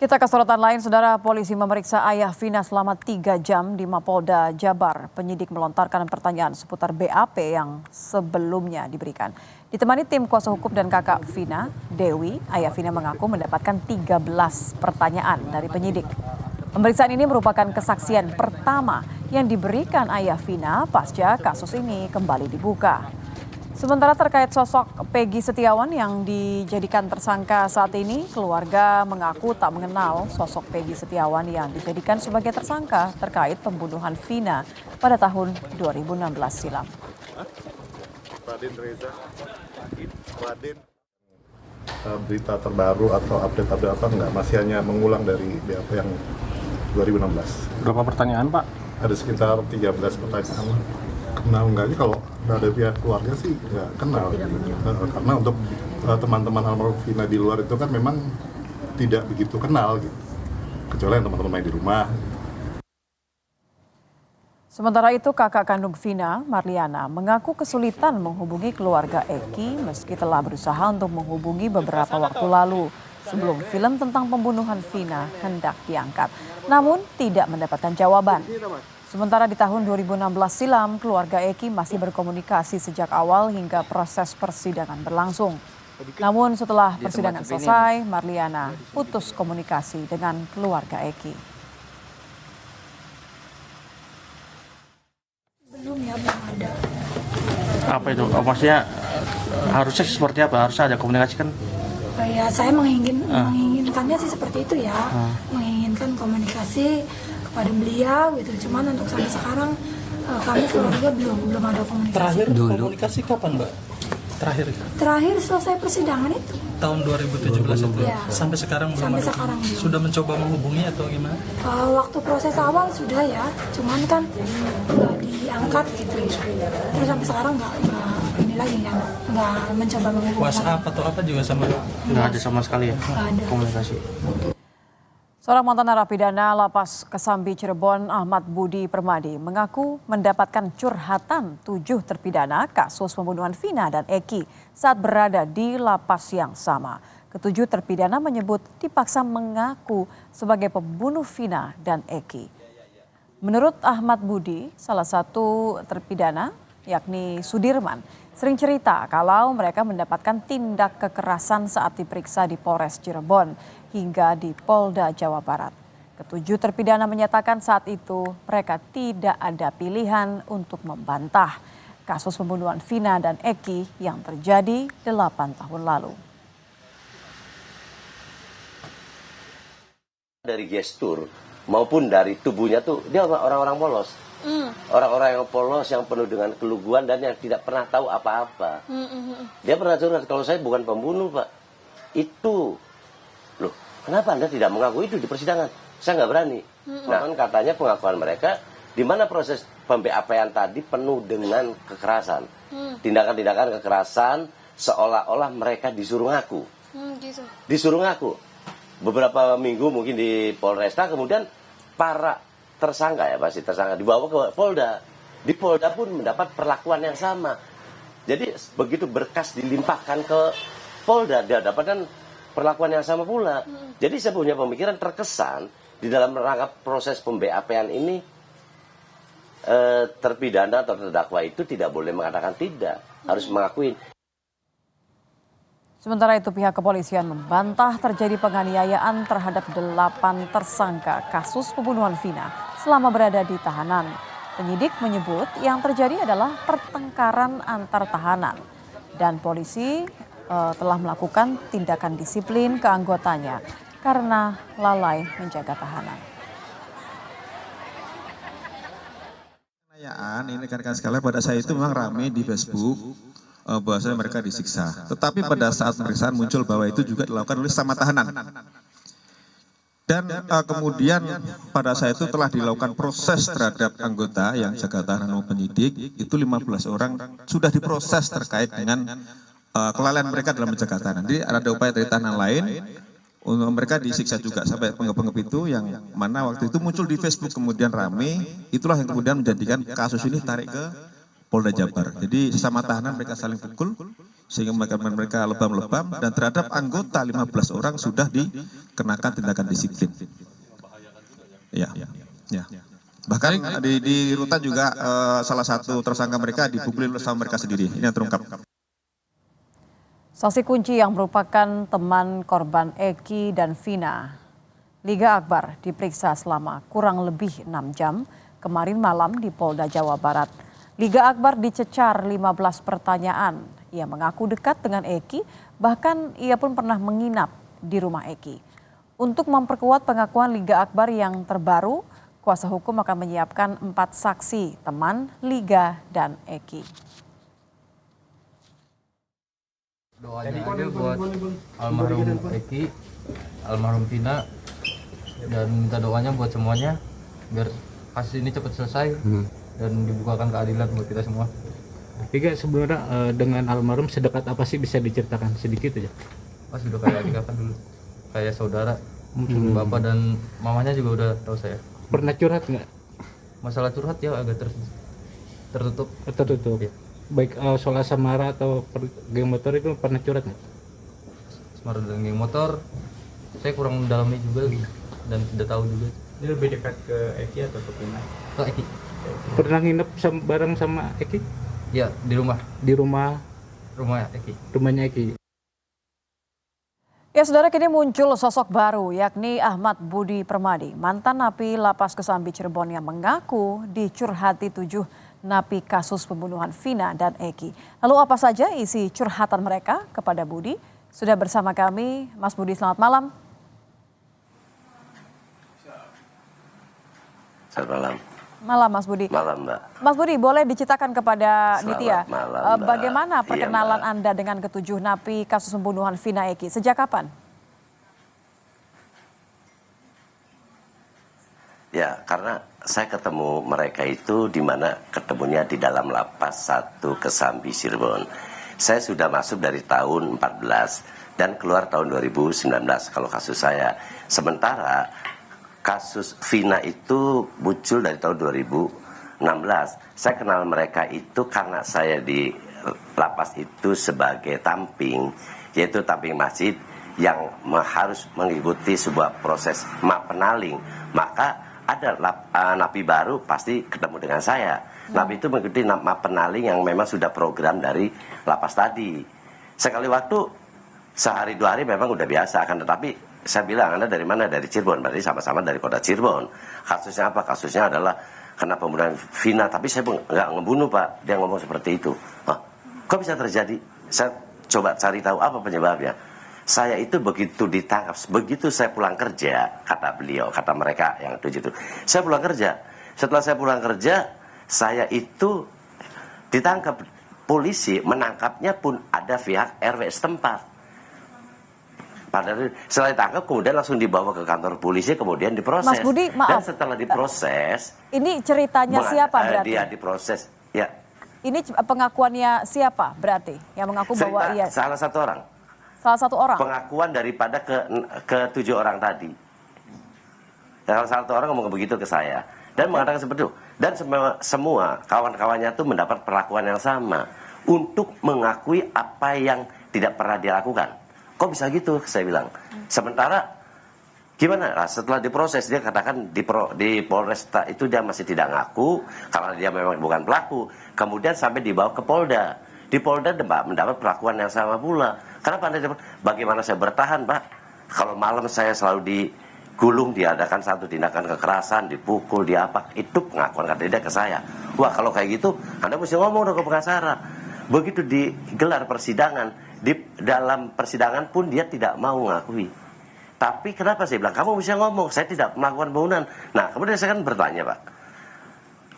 Kita ke sorotan lain, saudara. Polisi memeriksa ayah Vina selama 3 jam di Mapolda Jabar. Penyidik melontarkan pertanyaan seputar BAP yang sebelumnya diberikan. Ditemani tim kuasa hukum dan kakak Vina, Dewi, ayah Vina mengaku mendapatkan 13 pertanyaan dari penyidik. Pemeriksaan ini merupakan kesaksian pertama yang diberikan ayah Vina pasca kasus ini kembali dibuka. Sementara terkait sosok Peggy Setiawan yang dijadikan tersangka saat ini, keluarga mengaku tak mengenal sosok Peggy Setiawan yang dijadikan sebagai tersangka terkait pembunuhan Vina pada tahun 2016 silam. Raden Reza, berita terbaru atau update apa enggak, masih hanya mengulang dari BAP yang 2016. Berapa pertanyaan, Pak? Ada sekitar 13 pertanyaan. Kenal enggak sih, kalau ada pihak keluarga sih nggak kenal. Karena untuk teman-teman almarhum Vina di luar itu kan memang tidak begitu kenal gitu. Kecuali yang teman-teman main di rumah. Sementara itu kakak kandung Vina, Marliana, mengaku kesulitan menghubungi keluarga Eki meski telah berusaha untuk menghubungi beberapa waktu lalu sebelum film tentang pembunuhan Vina hendak diangkat. Namun tidak mendapatkan jawaban. Sementara di tahun 2016 silam, keluarga Eki masih berkomunikasi sejak awal hingga proses persidangan berlangsung. Namun setelah persidangan selesai, Marliana putus komunikasi dengan keluarga Eki. Belum ada. Apa itu? Oh, maksudnya harusnya seperti apa? Harusnya ada komunikasi kan? Ya saya menginginkannya sih seperti itu ya, menginginkan komunikasi kepada beliau gitu. Cuman untuk sampai sekarang kami keluarga belum ada komunikasi. Terakhir komunikasi kapan, Mbak? Terakhir selesai persidangan itu. Tahun 2017 itu. Ya. Sampai sekarang belum Sampai ada. sekarang belum. Sudah mencoba menghubungi atau gimana? Waktu proses awal sudah ya, cuman kan nggak diangkat gitu. Terus sampai sekarang nggak ini lagi kan, nggak mencoba menghubungi. WhatsApp atau apa juga sama? Nggak ada sama sekali ya Nggak ada. komunikasi. Seorang mantan narapidana Lapas Kesambi Cirebon, Ahmad Budi Permadi, mengaku mendapatkan curhatan 7 terpidana kasus pembunuhan Vina dan Eki saat berada di lapas yang sama. Ketujuh terpidana menyebut dipaksa mengaku sebagai pembunuh Vina dan Eki. Menurut Ahmad Budi, salah satu terpidana, yakni Sudirman, sering cerita kalau mereka mendapatkan tindak kekerasan saat diperiksa di Polres Cirebon hingga di Polda Jawa Barat. Ketujuh terpidana menyatakan saat itu mereka tidak ada pilihan untuk membantah kasus pembunuhan Vina dan Eki yang terjadi 8 tahun lalu. Dari gestur maupun dari tubuhnya tuh dia orang-orang polos. Orang-orang yang polos, yang penuh dengan keluguan dan yang tidak pernah tahu apa-apa. Dia pernah curhat, kalau saya bukan pembunuh, Pak. Itu, loh, kenapa Anda tidak mengaku itu di persidangan? Saya nggak berani. Nah, kan katanya pengakuan mereka, di mana proses pem-BAP-an tadi penuh dengan kekerasan. Tindakan-tindakan kekerasan, seolah-olah mereka disuruh ngaku. Gitu. Disuruh ngaku. Beberapa minggu mungkin di Polresta, kemudian para tersangka ya pasti tersangka dibawa ke Polda. Di Polda pun mendapat perlakuan yang sama. Jadi begitu berkas dilimpahkan ke Polda, dia dapatkan perlakuan yang sama pula. Jadi saya punya pemikiran terkesan di dalam rangka proses pem-BAP-an ini terpidana atau terdakwa itu tidak boleh mengatakan tidak, harus mengakui. Sementara itu pihak kepolisian membantah terjadi penganiayaan terhadap 8 tersangka kasus pembunuhan Vina selama berada di tahanan. Penyidik menyebut yang terjadi adalah pertengkaran antar tahanan dan polisi telah melakukan tindakan disiplin ke anggotanya karena lalai menjaga tahanan. Ini rekan-rekan sekalian, pada saat itu memang ramai di Facebook bahwasanya mereka disiksa. Tetapi pada saat pemeriksaan muncul bahwa itu juga dilakukan oleh sama tahanan. Dan kemudian pada saat itu telah dilakukan proses terhadap anggota yang jaga tahanan maupun penyidik, itu 15 orang sudah diproses terkait dengan kelalaian mereka dalam menjaga tahanan. Jadi ada upaya dari tahanan lain, mereka disiksa juga sampai penggep-penggep itu yang mana waktu itu muncul di Facebook kemudian rame, itulah yang kemudian menjadikan kasus ini tarik ke Polda Jabar. Jadi sesama tahanan mereka saling pukul sehingga mereka lebam-lebam, dan terhadap anggota 15 orang sudah dikenakan tindakan disiplin. Ya. Bahkan di rutan juga salah satu tersangka mereka dipukuli sama mereka sendiri. Ini yang terungkap. Saksi kunci yang merupakan teman korban Eki dan Vina, Liga Akbar, diperiksa selama kurang lebih 6 jam kemarin malam di Polda Jawa Barat. Liga Akbar dicecar 15 pertanyaan. Ia mengaku dekat dengan Eki, bahkan ia pun pernah menginap di rumah Eki. Untuk memperkuat pengakuan Liga Akbar yang terbaru, kuasa hukum akan menyiapkan 4 saksi, teman Liga dan Eki. Doanya aja buat almarhum Eki, almarhum Vina, dan minta doanya buat semuanya biar kasus ini cepat selesai dan dibukakan keadilan buat kita semua. Tiga, sebenarnya dengan almarhum sedekat apa sih, bisa diceritakan sedikit aja? Pas udah kayak adik kakak dulu, kayak saudara. Bapak dan mamanya juga udah tahu saya. Pernah curhat nggak? Masalah curhat ya agak tertutup. Ya. Baik soal asmara atau geng motor itu pernah curhat nggak? Asmara dan geng motor saya kurang mendalami juga dan tidak tahu juga. Dia lebih dekat ke Eki atau ke Vina? Ke Eki. Pernah nginep bareng sama Eki? Ya, di rumah. Di rumah Eki. Rumahnya Eki. Ya, saudara, kini muncul sosok baru, yakni Ahmad Budi Permadi, mantan napi Lapas Kesambi Cirebon yang mengaku dicurhati 7 napi kasus pembunuhan Vina dan Eki. Lalu apa saja isi curhatan mereka kepada Budi? Sudah bersama kami, Mas Budi, selamat malam. Selamat malam. Malam, Mas Budi. Malam, Mbak. Mas Budi, boleh diceritakan kepada Selamat Nitya, malam, Mbak. bagaimana perkenalan Iya, Mbak. Anda dengan ke-7 napi kasus pembunuhan Vina Eki? Sejak kapan? Ya, karena saya ketemu mereka itu di mana ketemunya di dalam Lapas 1 Kesambi Cirebon. Saya sudah masuk dari tahun 14 dan keluar tahun 2019 kalau kasus saya. Sementara kasus Vina itu muncul dari tahun 2016. Saya kenal mereka itu karena saya di lapas itu sebagai tamping, yaitu tamping masjid yang harus mengikuti sebuah proses mapenaling. Maka ada napi baru pasti ketemu dengan saya. Napi itu mengikuti mapenaling yang memang sudah program dari lapas tadi. Sekali waktu, sehari 2 hari memang udah biasa, akan tetapi saya bilang, Anda dari mana? Dari Cirebon. Berarti sama-sama dari kota Cirebon. Kasusnya apa? Kasusnya adalah kena pembunuhan Vina. Tapi saya nggak ngebunuh, Pak. Dia ngomong seperti itu. Kok bisa terjadi? Saya coba cari tahu apa penyebabnya. Saya itu begitu ditangkap, begitu saya pulang kerja, kata beliau, kata mereka yang 7 itu. Saya pulang kerja. Setelah saya pulang kerja, saya itu ditangkap. Polisi menangkapnya pun ada pihak RW setempat. Padahal setelah ditangkap kemudian langsung dibawa ke kantor polisi, kemudian diproses. Mas Budi, maaf. Dan setelah diproses, Ini ceritanya siapa berarti? dia diproses. Ya. Ini pengakuannya siapa berarti yang mengaku bahwa ia Salah satu orang. salah satu orang? Pengakuan daripada ke 7 orang tadi. Salah satu orang ngomong begitu ke saya dan mengatakan seperti itu. Dan semua kawan-kawannya itu mendapat perlakuan yang sama untuk mengakui apa yang tidak pernah dia lakukan. Kok bisa gitu? Saya bilang. Sementara gimana? Nah, setelah diproses dia katakan di Polresta itu dia masih tidak ngaku karena dia memang bukan pelaku. Kemudian sampai dibawa ke Polda. Di Polda mendapat perlakuan yang sama pula. Kenapa Anda? Bagaimana saya bertahan, Pak? Kalau malam saya selalu digulung, diadakan satu tindakan kekerasan, dipukul, diapak. Itu pengakuan kata dia ke saya. Wah, kalau kayak gitu Anda mesti ngomong dong ke pengacara. Begitu digelar persidangan, di dalam persidangan pun dia tidak mau mengakui. Tapi kenapa saya bilang, kamu bisa ngomong, saya tidak melakukan pembunuhan. Nah, kemudian saya kan bertanya, Pak,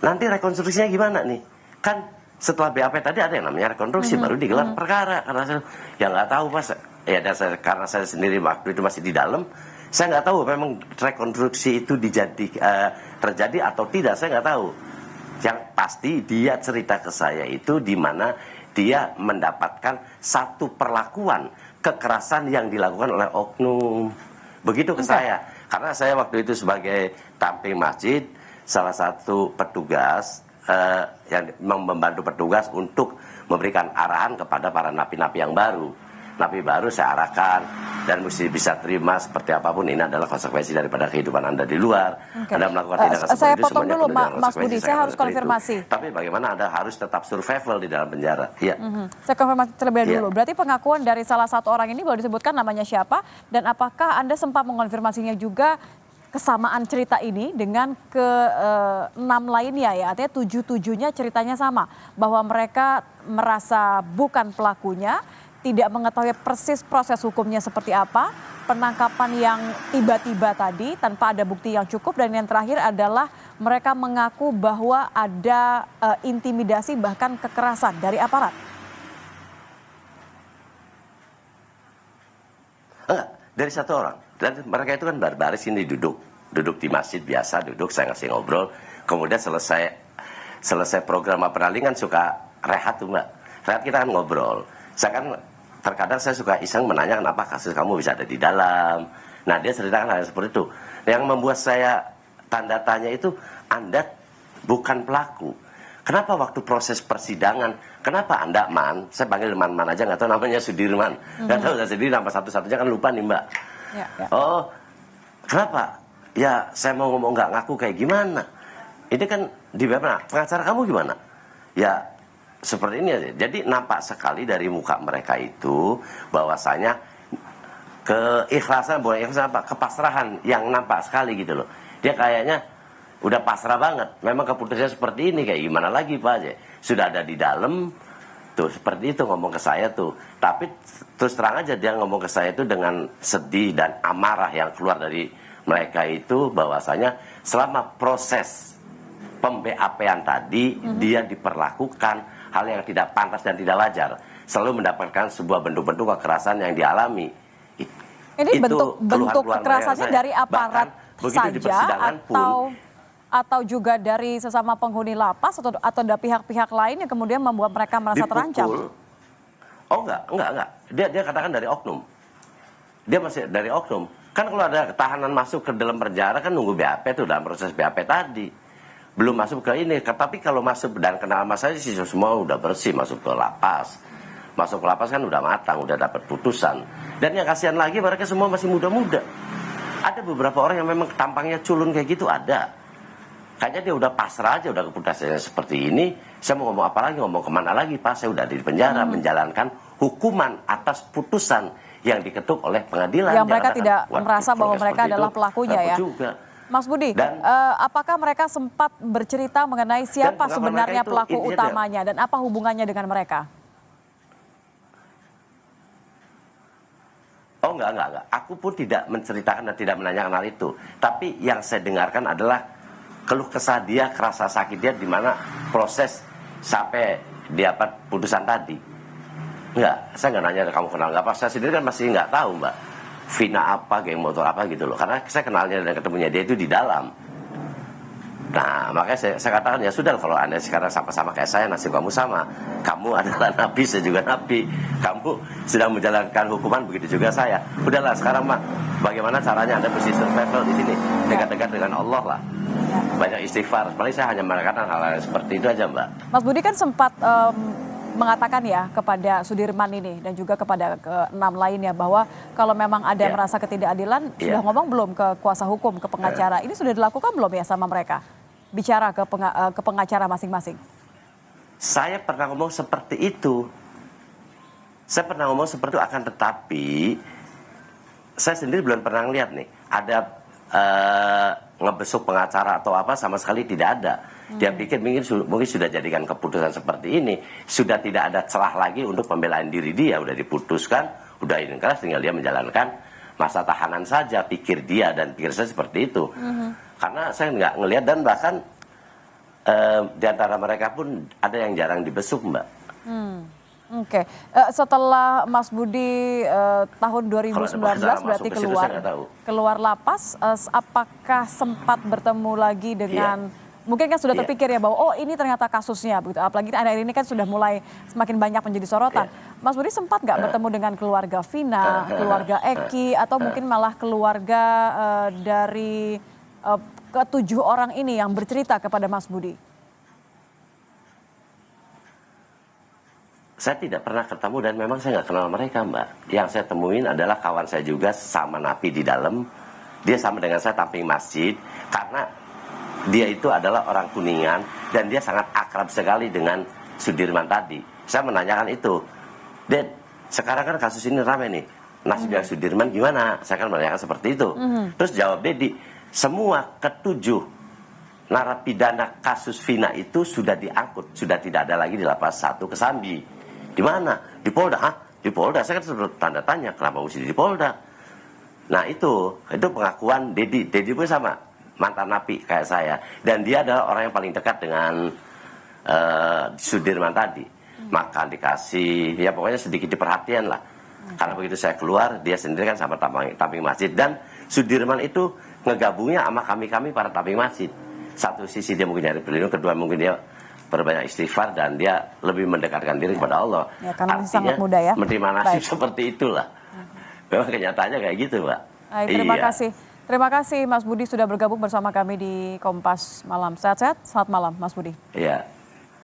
nanti rekonstruksinya gimana nih? Kan setelah BAP tadi ada yang namanya rekonstruksi, baru digelar perkara. Karena saya ya nggak tahu, Pak. Ya, karena saya sendiri waktu itu masih di dalam, saya nggak tahu memang rekonstruksi itu terjadi atau tidak, saya nggak tahu. Yang pasti dia cerita ke saya itu di mana dia mendapatkan satu perlakuan kekerasan yang dilakukan oleh oknum. Begitu ke saya. Karena saya waktu itu sebagai tamping masjid, salah satu petugas yang membantu petugas untuk memberikan arahan kepada para napi-napi yang baru. Napi baru saya arahkan dan mesti bisa terima seperti apapun, ini adalah konsekuensi daripada kehidupan Anda di luar. Anda melakukan tindakan seperti saya itu, potong semuanya dulu, penuh dengan Mas konsekuensi. Budi, saya harus konfirmasi. Tapi bagaimana Anda harus tetap survival di dalam penjara? Iya. Saya konfirmasi terlebih dulu. Berarti pengakuan dari salah satu orang ini boleh disebutkan namanya siapa, dan apakah Anda sempat mengonfirmasinya juga kesamaan cerita ini dengan ke-6 lainnya ya, artinya 7-7-nya ceritanya sama, bahwa mereka merasa bukan pelakunya, tidak mengetahui persis proses hukumnya seperti apa, penangkapan yang tiba-tiba tadi tanpa ada bukti yang cukup, dan yang terakhir adalah mereka mengaku bahwa ada intimidasi bahkan kekerasan dari aparat. Enggak, dari satu orang. Dan mereka itu kan baris ini duduk di masjid biasa, saya ngasih ngobrol, kemudian selesai program penalingan suka rehat tuh Mbak. Rehat kita kan ngobrol. Saya kan terkadang saya suka iseng menanyakan apa kasus kamu bisa ada di dalam. Nah dia ceritakan hal seperti itu. Yang membuat saya tanda tanya itu, Anda bukan pelaku. Kenapa waktu proses persidangan, kenapa Anda saya panggil Man aja, nggak tahu namanya Sudirman. Nggak tahu saya sendiri nama satu-satunya kan lupa nih Mbak. Ya. Oh, kenapa? Ya saya mau ngomong nggak ngaku kayak gimana. Ini kan di mana? Pengacara kamu gimana? Ya seperti ini aja. Jadi nampak sekali dari muka mereka itu bahwasanya keikhlasan, bukan ikhlasan apa, kepasrahan yang nampak sekali gitu loh. Dia kayaknya udah pasrah banget. Memang keputusannya seperti ini, kayak gimana lagi Pak aja. Sudah ada di dalam tuh seperti itu ngomong ke saya tuh. Tapi terus terang aja dia ngomong ke saya itu dengan sedih dan amarah yang keluar dari mereka itu, bahwasanya selama proses pem-BAP-an tadi dia diperlakukan hal yang tidak pantas dan tidak wajar, selalu mendapatkan sebuah bentuk-bentuk kekerasan yang dialami. Ini bentuk kekerasannya dari aparat saja atau juga dari sesama penghuni lapas atau dari pihak-pihak lain yang kemudian membuat mereka merasa terancam? Oh enggak. Dia katakan dari oknum. Dia masih dari oknum. Kan kalau ada tahanan masuk ke dalam penjara kan nunggu BAP tuh, dalam proses BAP tadi. Belum masuk ke ini, tapi kalau masuk dan kenal sama saya sih semua udah bersih masuk ke lapas. Masuk ke lapas kan udah matang, udah dapat putusan. Dan yang kasihan lagi mereka semua masih muda-muda. Ada beberapa orang yang memang tampangnya culun kayak gitu, ada. Kayaknya dia udah pasrah aja, udah keputusannya seperti ini. Saya mau ngomong apa lagi, ngomong kemana lagi Pak, saya udah di penjara menjalankan hukuman atas putusan yang diketuk oleh pengadilan. Yang mereka tidak merasa bahwa mereka adalah pelakunya ya. Juga. Mas Budi, apakah mereka sempat bercerita mengenai siapa sebenarnya pelaku utamanya dan apa hubungannya dengan mereka? Oh enggak. Aku pun tidak menceritakan dan tidak menanyakan hal itu. Tapi yang saya dengarkan adalah keluh kesah dia, kerasa sakit dia di mana proses sampai dia dapat putusan tadi. Enggak, saya nggak nanya kamu kenal nggak apa. Saya sendiri kan masih nggak tahu Mbak. Vina apa, geng motor apa gitu loh. Karena saya kenalnya dan ketemunya dia itu di dalam. Nah, makanya saya katakan ya sudah, kalau Anda sekarang sama-sama kayak saya, nasib kamu sama. Kamu adalah nabi, saya juga nabi. Kamu sedang menjalankan hukuman, begitu juga saya. Udahlah sekarang mah, bagaimana caranya Anda mesti survival di sini, dekat-dekat dengan Allah lah. Banyak istighfar. Paling saya hanya mengatakan hal-hal seperti itu aja Mbak. Mas Budi kan sempat mengatakan ya kepada Sudirman ini dan juga kepada ke-6 lainnya bahwa kalau memang ada yang merasa ketidakadilan, sudah ngomong belum ke kuasa hukum, ke pengacara. Ini sudah dilakukan belum ya sama mereka? Bicara ke pengacara masing-masing. Saya pernah ngomong seperti itu. Akan tetapi saya sendiri belum pernah lihat nih ada ngebesuk pengacara atau apa, sama sekali tidak ada. Dia pikir mungkin sudah jadikan keputusan seperti ini, sudah tidak ada celah lagi untuk pembelaan diri dia, udah diputuskan, udah ini keras, tinggal dia menjalankan masa tahanan saja, pikir dia dan pikir saya seperti itu. Karena saya nggak ngelihat, dan bahkan di antara mereka pun ada yang jarang dibesuk Mbak. Oke. Setelah Mas Budi tahun 2019 berarti keluar lapas, apakah sempat bertemu lagi dengan mungkin kan sudah terpikir ya bahwa oh ini ternyata kasusnya begitu, apalagi akhir ini kan sudah mulai semakin banyak menjadi sorotan. Mas Budi sempat nggak bertemu dengan keluarga Vina, keluarga Eki, atau mungkin malah keluarga dari ke-7 orang ini yang bercerita kepada Mas Budi? saya tidak pernah ketemu dan memang saya nggak kenal mereka, Mbak. Yang saya temuin adalah kawan saya juga sama napi di dalam. Dia sama dengan saya tamping masjid karena dia itu adalah orang Kuningan dan dia sangat akrab sekali dengan Sudirman tadi. Saya menanyakan itu, Ded, sekarang kan kasus ini ramai nih, nasib yang Sudirman gimana? Saya kan menanyakan seperti itu. Terus jawab Dedi, semua ketujuh narapidana kasus Vina itu sudah diangkut, sudah tidak ada lagi di lapas 1 Kesambi. Di mana? Di Polda. Hah? Di Polda. Saya kan sudah tanda tanya kenapa mesti di Polda. Nah itu pengakuan Dedi. Dedi pun sama, mantan napi kayak saya. Dan dia adalah orang yang paling dekat dengan Sudirman tadi. Makan dikasih, ya pokoknya sedikit diperhatian lah. Karena begitu saya keluar, dia sendiri kan sama tamping masjid. Dan Sudirman itu ngegabungnya sama kami para tamping masjid. Satu sisi dia mungkin nyari pelindung, kedua mungkin dia berbanyak istighfar dan dia lebih mendekatkan diri kepada Allah. Ya, karena masih Artinya sangat muda ya. menerima nasib Baik. seperti itulah. Memang kenyataannya kayak gitu, Mbak. Baik, terima Iya. kasih. Terima kasih Mas Budi sudah bergabung bersama kami di Kompas Malam. Sehat-sehat, selamat malam Mas Budi. Iya.